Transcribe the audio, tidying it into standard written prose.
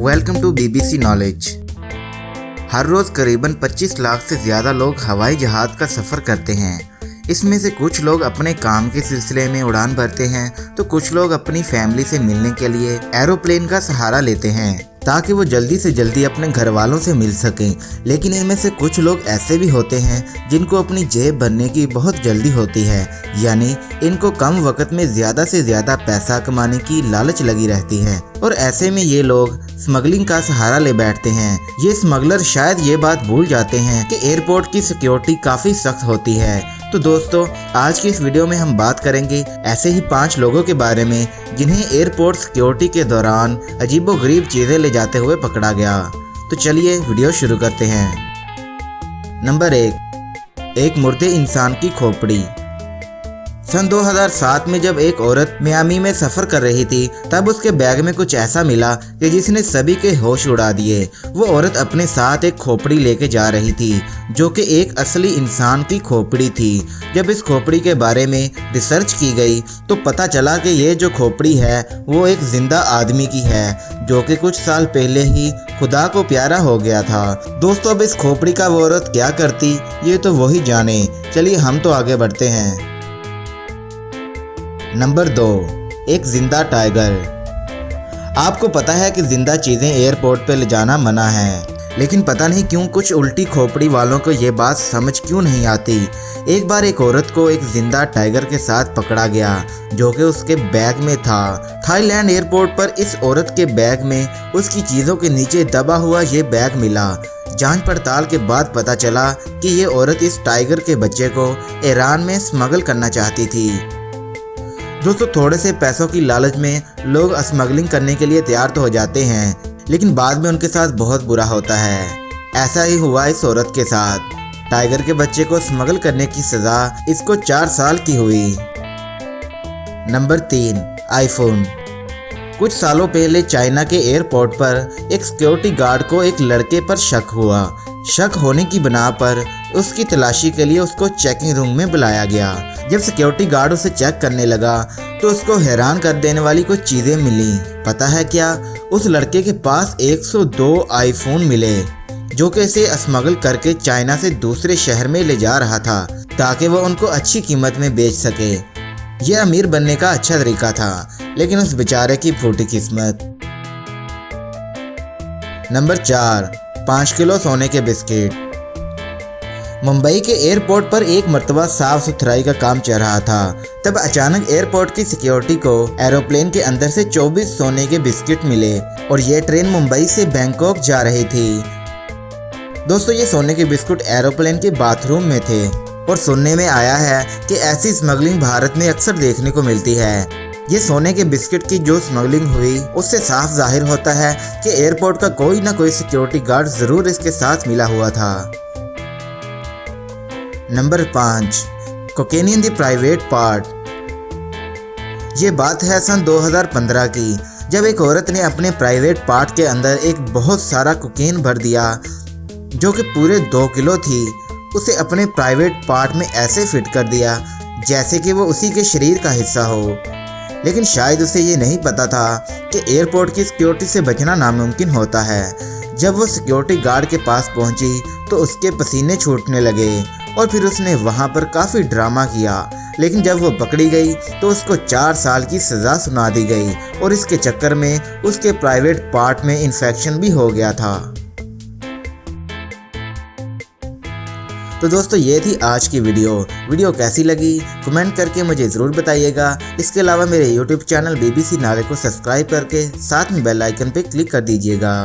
Welcome to BBC knowledge. हर रोज़ करीबन 25 लाख से ज़्यादा लोग हवाई जहाज़ का सफ़र करते हैं। इसमें से कुछ लोग अपने काम के सिलसिले में उड़ान भरते हैं तो कुछ लोग अपनी फैमिली से मिलने के लिए एरोप्लेन का सहारा लेते हैं ताकि वो जल्दी से जल्दी अपने घर वालों से मिल सकें। लेकिन इनमें से कुछ लोग ऐसे भी होते हैं जिनको अपनी जेब भरने की बहुत जल्दी होती है, यानी इनको कम वक्त में ज़्यादा से ज़्यादा पैसा कमाने की लालच लगी रहती है और ऐसे में ये लोग स्मगलिंग का सहारा ले बैठते हैं। ये स्मगलर शायद ये बात भूल जाते हैं कि एयरपोर्ट की सिक्योरिटी काफ़ी सख्त होती है। तो दोस्तों, आज की इस वीडियो में हम बात करेंगे ऐसे ही 5 लोगों के बारे में जिन्हें एयरपोर्ट सिक्योरिटी के दौरान अजीबोगरीब चीज़ें ले जाते हुए पकड़ा गया। तो चलिए वीडियो शुरू करते हैं। नंबर 1, एक मुर्दे इंसान की खोपड़ी। सन 2007 में जब एक औरत मियामी में सफ़र कर रही थी तब उसके बैग में कुछ ऐसा मिला कि जिसने सभी के होश उड़ा दिए। वो औरत अपने साथ एक खोपड़ी लेके जा रही थी जो कि एक असली इंसान की खोपड़ी थी। जब इस खोपड़ी के बारे में रिसर्च की गई तो पता चला कि ये जो खोपड़ी है वो एक जिंदा आदमी की है जो कि कुछ साल पहले ही खुदा को प्यारा हो गया था। दोस्तों, अब इस खोपड़ी का वो औरत क्या करती ये तो वही जाने। चलिए हम तो आगे बढ़ते हैं। नंबर 2, एक जिंदा टाइगर। आपको पता है कि जिंदा चीज़ें एयरपोर्ट पे ले जाना मना है, लेकिन पता नहीं क्यों कुछ उल्टी खोपड़ी वालों को ये बात समझ क्यों नहीं आती। एक बार एक औरत को एक जिंदा टाइगर के साथ पकड़ा गया जो कि उसके बैग में था। थाईलैंड एयरपोर्ट पर इस औरत के बैग में उसकी चीज़ों के नीचे दबा हुआ ये बैग मिला। जांच पड़ताल के बाद पता चला कि ये औरत इस टाइगर के बच्चे को ईरान में स्मगल करना चाहती थी। दोस्तों, थोड़े से पैसों की लालच में लोग स्मगलिंग करने के लिए तैयार तो हो जाते हैं, लेकिन बाद में उनके साथ बहुत बुरा होता है। ऐसा ही हुआ इस औरत के साथ। टाइगर के बच्चे को स्मगल करने की सज़ा इसको 4 साल की हुई। Number 3, iPhone. कुछ सालों पहले चाइना के एयरपोर्ट पर एक सिक्योरिटी गार्ड को एक लड़के पर शक हुआ। शक होने की बिना पर उसकी तलाशी के लिए उसको चेकिंग रूम में बुलाया गया। जब सिक्योरिटी गार्ड उसे चेक करने लगा तो उसको हैरान कर देने वाली कुछ चीज़ें मिली। पता है क्या? उस लड़के के पास 102 आईफोन मिले जो कि इसे स्मगल करके चाइना से दूसरे शहर में ले जा रहा था ताकि वो उनको अच्छी कीमत में बेच सके। यह अमीर बनने का अच्छा तरीका था, लेकिन उस बेचारे की फूटी किस्मत। नंबर 4, 5 किलो सोने के बिस्किट। मुंबई के एयरपोर्ट पर एक मर्तबा साफ सुथराई का काम चल रहा था, तब अचानक एयरपोर्ट की सिक्योरिटी को एरोप्लेन के अंदर से 24 सोने के बिस्किट मिले और ये ट्रेन मुंबई से बैंकॉक जा रही थी। दोस्तों, ये सोने के बिस्कुट एरोप्लेन के बाथरूम में थे और सुनने में आया है कि ऐसी स्मगलिंग भारत में अक्सर देखने को मिलती है। ये सोने के बिस्किट की जो स्मगलिंग हुई उससे साफ जाहिर होता है कि एयरपोर्ट का कोई ना कोई सिक्योरिटी गार्ड ज़रूर इसके साथ मिला हुआ था। Number 5, cocaine in the private part. ये बात है सन 2015 की, जब एक औरत ने अपने प्राइवेट पार्ट के अंदर एक बहुत सारा कोकेन भर दिया जो कि पूरे 2 किलो थी। उसे अपने प्राइवेट पार्ट में ऐसे फिट कर दिया जैसे कि वो उसी के शरीर का हिस्सा हो, लेकिन शायद उसे ये नहीं पता था कि एयरपोर्ट की सिक्योरिटी से बचना नामुमकिन होता है। जब वो सिक्योरिटी गार्ड के पास पहुंची तो उसके पसीने छूटने लगे और फिर उसने वहां पर काफ़ी ड्रामा किया, लेकिन जब वो पकड़ी गई तो उसको 4 साल की सज़ा सुना दी गई और इसके चक्कर में उसके प्राइवेट पार्ट में इन्फेक्शन भी हो गया था। तो दोस्तों, ये थी आज की वीडियो कैसी लगी कमेंट करके मुझे ज़रूर बताइएगा। इसके अलावा मेरे YouTube चैनल बीबीसी नॉलेज को सब्सक्राइब करके साथ में बेल आइकन पे क्लिक कर दीजिएगा।